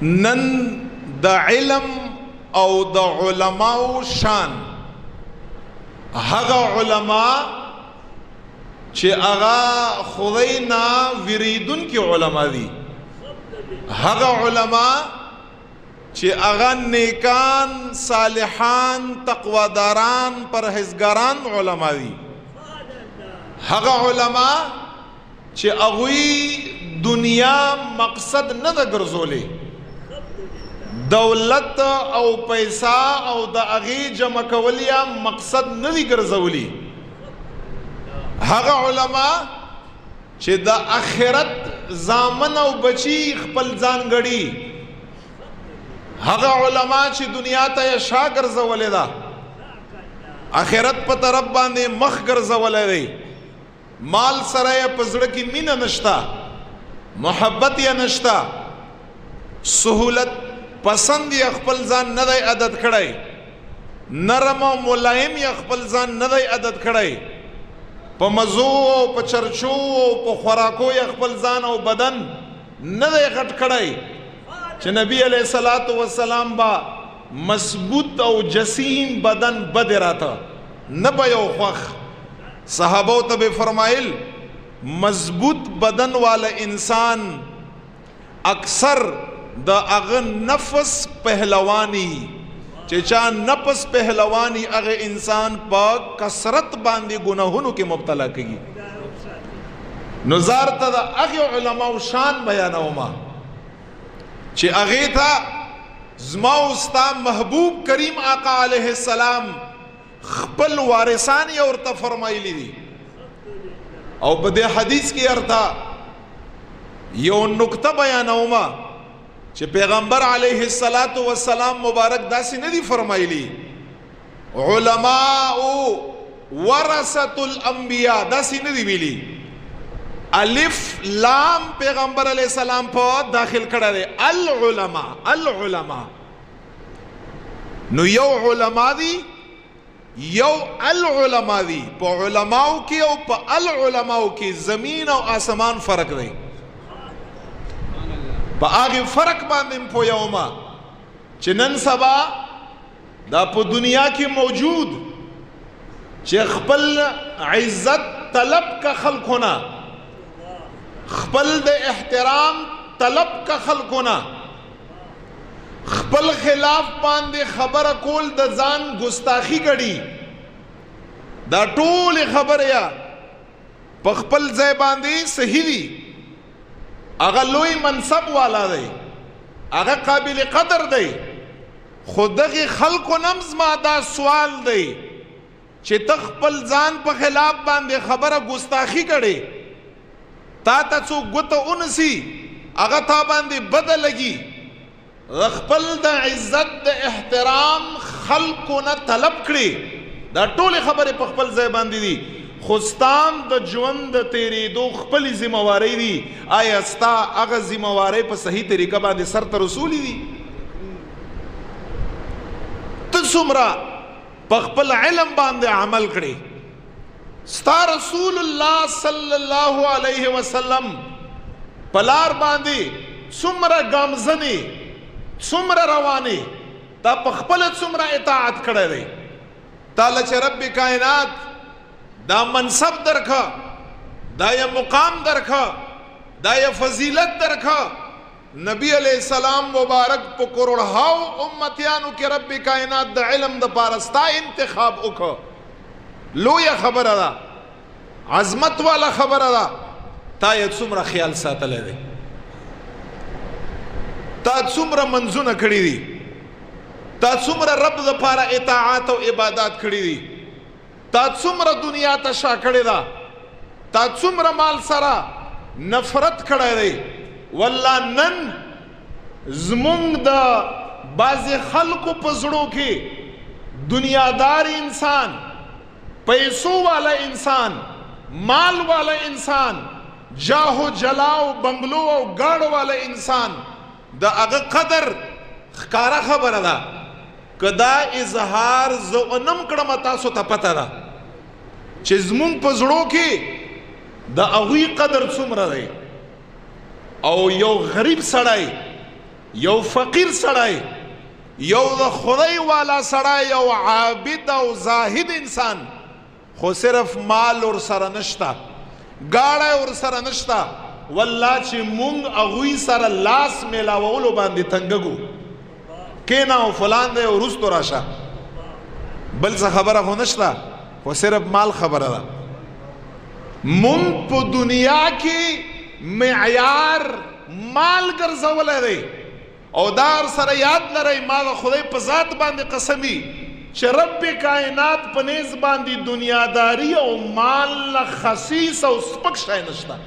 نن د علم او د علماو شان هغه علما چې هغه خدای نه وریدون کې علما دي، هغه علما چې هغه نیکان صالحان تقواداران پرهیزګاران علما دي، هغه علما چې هغه دنیا مقصد نه د ګرځولې، دولت او پیسہ او د هغې جمع کولیا مقصد نه دی ګرځولي، هغه علما چې د آخرت زامن او بچی خپل ځان غړي، هغه علما چې دنیا ته شا ګرځولې ده، آخرت په طرف باندې مخ ګرځولې دی، مال سره په زړه کې مینه نشتا، محبت یې نشتا، سهولت پسند یې خپل ځان نه دی عادت کړی، نرم او ملایم یې خپل ځان نه دی عادت کړی، په مزو او په چرچو او په خوراکو یې خپل ځان او بدن نه دی غټ کړی چې نبی علیہ الصلوۃ والسلام با مضبوط او جسیم بدن بد راته نه به یو خوخ، صحابو ته به فرمایل مضبوط بدن والا انسان اکثر د هغه نفس پهلوانی چې چا نفس پهلوانی هغه انسان په کثرت باندې گناهونو کې مبتلا کیږي. نو زار ته د هغه علماو شان بیانوما چې هغه ته زما او ستا محبوب کریم آقا علیه السلام خپل وارثان یې ورته فرمایلی دي، او په دې حدیث کې ارتا یو نقطه بیانوما چې پیغمبر علیه السلام مبارک داسې نه دی فرمایلی علماء ورثة الانبیاء، داسې نه دی ویلي، الف لام پیغمبر علیہ السلام په داخل کړه دی العلماء. نو یو علما دی یو العلماء دی، په علماو کې او په العلماو کې زمین او آسمان فرق دی، په هغه فرق باندې پوهیوما چې نن سبا دا په دنیا کې موجود چې خپل عزت طلب کا خلقونه، خپل د احترام طلب کا خلقونه، خپل خلاف باندې خبره کول د ځان ګستاخی ګړي، دا ټول خبره یا په خپل ځای باندې صحیح دي، اغه لوی منصب والا دی، اغه قابل قدر دی، خودغه خلقو نمز ما دا سوال دی چې تخپل ځان په خلاف باندې خبره ګستاخی کړي، تا ته څو ګوته اونسي اغه تا باندې بدل لګي، خپل د عزت د احترام خلقو نه طلب کړي، دا ټول خبره په خپل ځای باندې دي، خوستان د ژوند د تیریدو خپل ذمہواری دي، آیا ستا هغه ذمہواری په صحیح طریقه باندې سرته رسولي دي؟ ته څومره په خپل علم باندې عمل کړي، ستا رسول الله صلی الله علیه وسلم پلار باندې څومره ګامزنې څومره روانې، تا په خپل څومره اطاعت کړی دی، تعالی چې رب کائنات دا منصب درکا، دا یا مقام درکا، دا یا فضیلت درکا، نبی علیہ السلام مبارک پا کروڑہاو امتیانو کے رب کائنات دا علم دا پارستا انتخاب اکھا، لو یا خبر دا عظمت والا خبر دا، تا یا څومره خیال ساتلے دی، تا څومره منځونه کړی دی، تا څومره رب دا پارا اطاعات او عبادات کړی دی، تا څومره دنیا ته شا کړی ده، تا څومره مال سره نفرت کړی دی، والله نن زمونږ د بعضې خلکو په زړو کې دنیادار انسان، پیسو والا انسان، مال والا انسان، جاه و جلاو بنگلو او گاڑو والا انسان د هغه قدر ښکاره خبره ده، که دا اظهار زه ونم کړم تاسو ته پته ده چې زمونږ په زړو کې د هغوی قدر څومره دی، او یو غریب سړی یو فقیر سړی، یو د خدای والا سړی، یو عابد او زاهد انسان، خو صرف مال ور سره نشتا، گاړه ور سره نشتا، والله چې مونږ اغوی سره لاس میلاولو باندې تنګګو کینا او فلان دی او رستو راشه، بل څه خبره خو نشتا، خو صرف مال خبره ده. مونږ په دنیا کې معیار مال ګرځولی دی، او دار سره یاد لرئ ما د خدای په ذات باندې قسمی چې رب کائنات په نیز باندې دنیاداری او مال خصیص او سپک شی نشته.